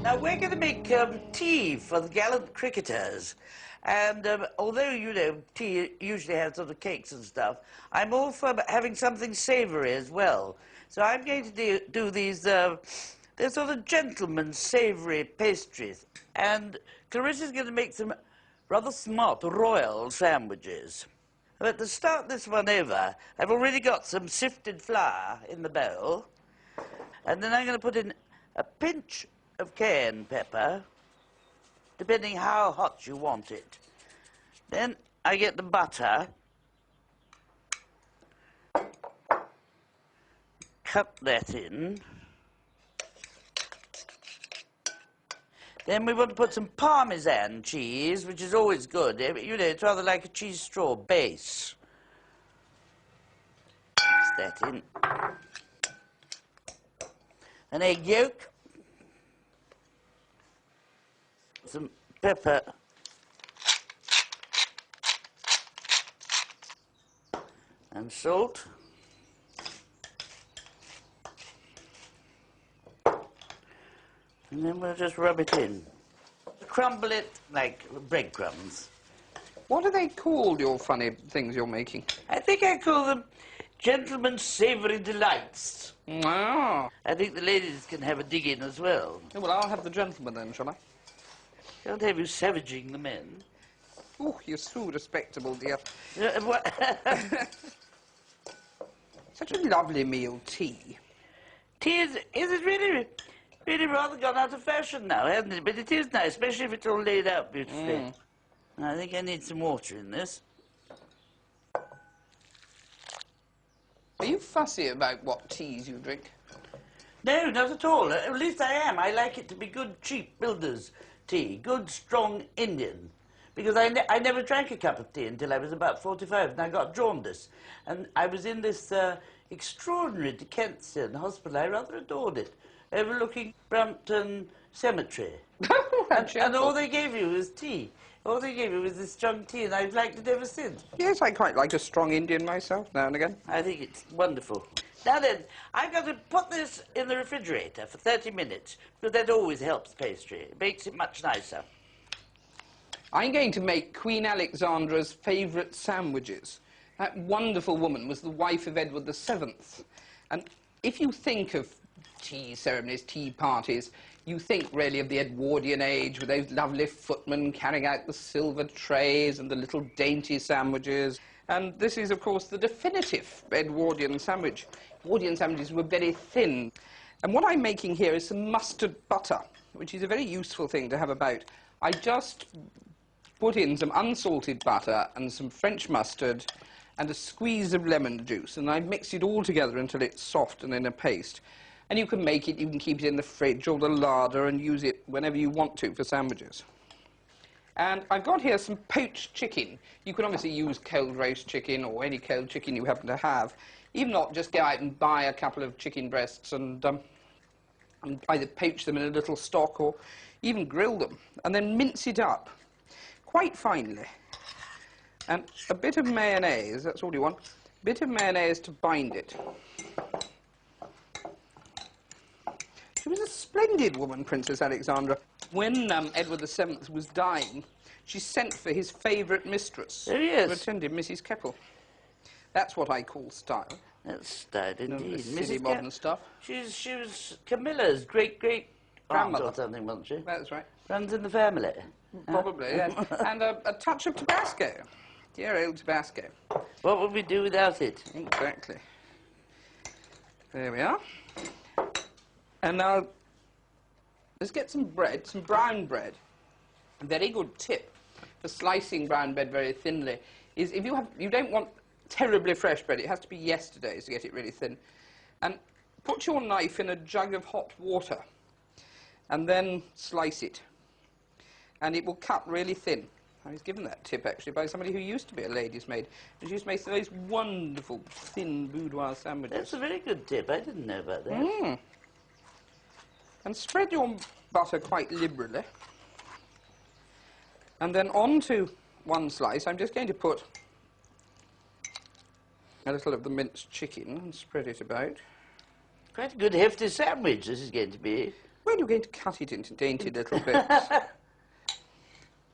Now, we're going to make tea for the gallant cricketers. And although, you know, tea usually has sort of cakes and stuff, I'm all for having something savoury as well. So I'm going to do these, they're sort of gentlemen's savoury pastries. And Clarissa's going to make some rather smart royal sandwiches. But to start this one over, I've already got some sifted flour in the bowl. And then I'm going to put in a pinch of cayenne pepper, depending how hot you want it. Then I get the butter, cut that in. Then we want to put some Parmesan cheese, which is always good. You know, it's rather like a cheese straw base. Mix that in. An egg yolk. Some pepper. And salt. And then we'll just rub it in. Crumble it like breadcrumbs. What are they called, your funny things you're making? I think I call them gentlemen's savoury delights. Ah. I think the ladies can have a dig in as well. Oh, well, I'll have the gentleman then, shall I? Can't have you savaging the men. Oh, you're so respectable, dear. Such a lovely meal, tea. Tea is it really rather gone out of fashion now, hasn't it? But it is nice, especially if it's all laid out beautifully. I think I need some water in this. Are you fussy about what teas you drink? No, not at all. At least I am. I like it to be good, cheap builder's tea. Good, strong Indian. Because I never drank a cup of tea until I was about 45, and I got jaundice. And I was in this extraordinary Dickensian hospital. I rather adored it, overlooking Brampton Cemetery. and all they gave you was tea. All they gave you was this strong tea, and I've liked it ever since. Yes, I quite like a strong Indian myself, now and again. I think it's wonderful. Now then, I've got to put this in the refrigerator for 30 minutes, because that always helps pastry. It makes it much nicer. I'm going to make Queen Alexandra's favourite sandwiches. That wonderful woman was the wife of Edward VII. And if you think of tea ceremonies, tea parties, you think really of the Edwardian age with those lovely footmen carrying out the silver trays and the little dainty sandwiches. And this is, of course, the definitive Edwardian sandwich. Edwardian sandwiches were very thin. And what I'm making here is some mustard butter, which is a very useful thing to have about. I just put in some unsalted butter and some French mustard and a squeeze of lemon juice, and I mix it all together until it's soft and in a paste. And you can make it, you can keep it in the fridge or the larder and use it whenever you want to for sandwiches. And I've got here some poached chicken. You can obviously use cold roast chicken or any cold chicken you happen to have. Even not, just go out and buy a couple of chicken breasts and either poach them in a little stock or even grill them, and then mince it up quite finely. And a bit of mayonnaise, that's all you want. A bit of mayonnaise to bind it. She was a splendid woman, Princess Alexandra. When Edward VII was dying, she sent for his favourite mistress to attend him, Mrs. Keppel. That's what I call style. That's style indeed. No, silly modern stuff. She was Camilla's great-great-grandmother or something, wasn't she? That's right. Runs in the family. Probably, yes. And a touch of Tabasco. Dear old Tabasco. What would we do without it? Exactly. There we are. And now, let's get some bread, some brown bread. A very good tip for slicing brown bread very thinly is if you don't want terribly fresh bread, it has to be yesterday's to get it really thin. And put your knife in a jug of hot water and then slice it. And it will cut really thin. I was given that tip, actually, by somebody who used to be a lady's maid. She used to make those wonderful, thin boudoir sandwiches. That's a very good tip. I didn't know about that. And spread your butter quite liberally. And then onto one slice, I'm just going to put a little of the minced chicken and spread it about. Quite a good hefty sandwich this is going to be. Well, you're going to cut it into dainty little bits.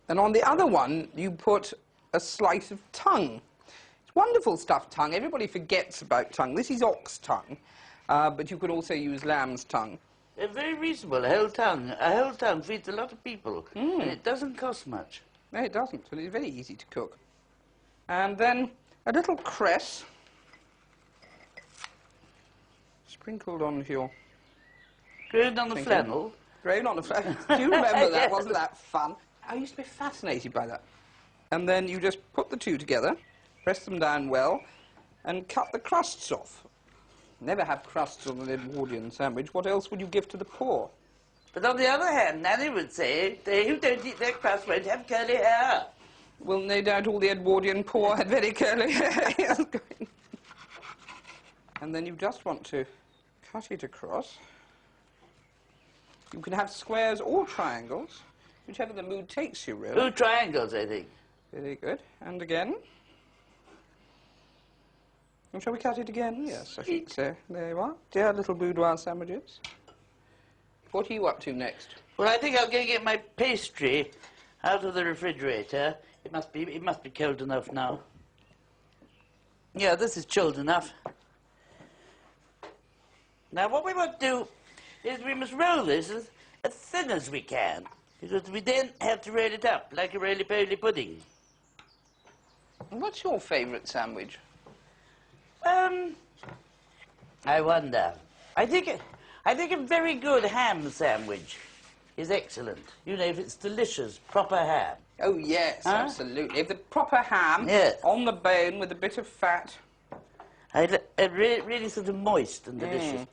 And on the other one, you put a slice of tongue. It's wonderful stuff, tongue. Everybody forgets about tongue. This is ox tongue, but you could also use lamb's tongue. They're very reasonable, a whole tongue. A whole tongue feeds a lot of people, and it doesn't cost much. No, it doesn't, and it's very easy to cook. And then a little cress sprinkled onto your... Grown on the flannel. Grown on the flannel. Do you remember that? Wasn't that fun? I used to be fascinated by that. And then you just put the two together, press them down well, and cut the crusts off. Never have crusts on an Edwardian sandwich. What else would you give to the poor? But on the other hand, Nanny would say, they who don't eat their crust won't have curly hair. Well, no doubt all the Edwardian poor had very curly hair. And then you just want to cut it across. You can have squares or triangles, whichever the mood takes you, really. Two triangles, I think. Very good. And again. And shall we cut it again? Yes, I think so. There you are. Dear little boudoir sandwiches. What are you up to next? Well, I think I'll go get my pastry out of the refrigerator. It must be cold enough now. Yeah, this is chilled enough. Now, what we want to do is we must roll this as thin as we can, because we then have to roll it up like a roly-poly pudding. And what's your favourite sandwich? I wonder. I think a very good ham sandwich is excellent. You know, if it's delicious, proper ham. Oh, yes, Huh? absolutely. If the proper ham, Yes. on the bone with a bit of fat. Really sort of moist and delicious.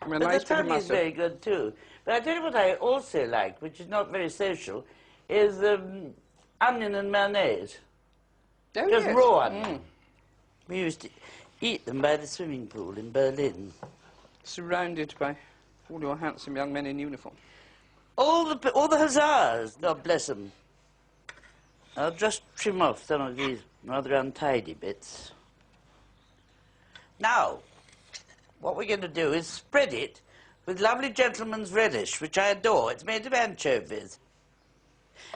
I mean, a But nice the bit of tongue is mustard. very good too. But I tell you what I also like, which is not very social, is onion and mayonnaise. Oh, Just yes. raw onion. We used to eat them by the swimming pool in Berlin. Surrounded by all your handsome young men in uniform. All the hussars, God bless them. I'll just trim off some of these rather untidy bits. Now, what we're going to do is spread it with lovely gentleman's relish, which I adore. It's made of anchovies.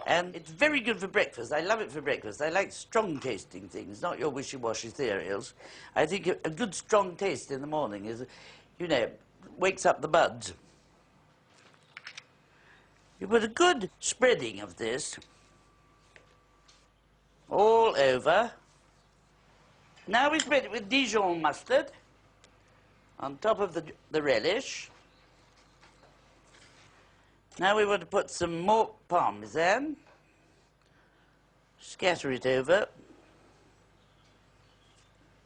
And it's very good for breakfast. I love it for breakfast. I like strong-tasting things, not your wishy-washy cereals. I think a good strong taste in the morning is, you know, wakes up the buds. You put a good spreading of this all over. Now we spread it with Dijon mustard on top of the relish. Now we want to put some more parmesan. Scatter it over.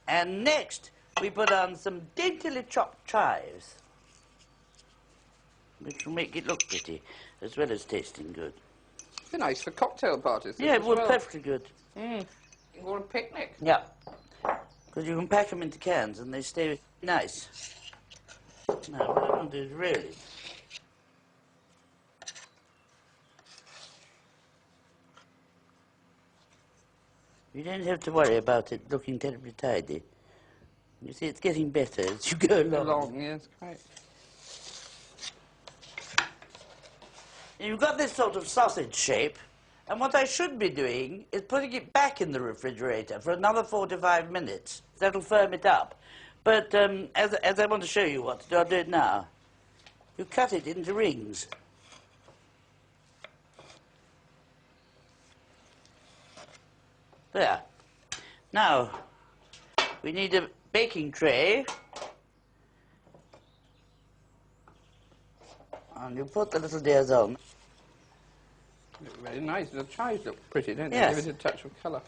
And next we put on some daintily chopped chives, which will make it look pretty, as well as tasting good. It'd be nice for cocktail parties. Yeah, it as would well. perfectly good. Or a picnic. Yeah, because you can pack them into cans and they stay nice. Now, what I want to do is really... You don't have to worry about it looking terribly tidy. You see, it's getting better as you go along. Yes, quite. You've got this sort of sausage shape, and what I should be doing is putting it back in the refrigerator for another 45 minutes. That'll firm it up. But as I want to show you what to do, I'll do it now. You cut it into rings. There. Now, we need a baking tray. And you put the little dears on. Look very nice. The chives look pretty, don't they? Yes. Give it a touch of colour.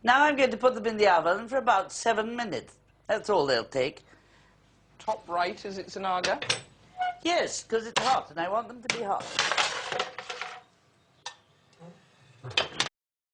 Now I'm going to put them in the oven for about 7 minutes. That's all they'll take. Top right, is it, Zanaga? Yes, because it's hot and I want them to be hot.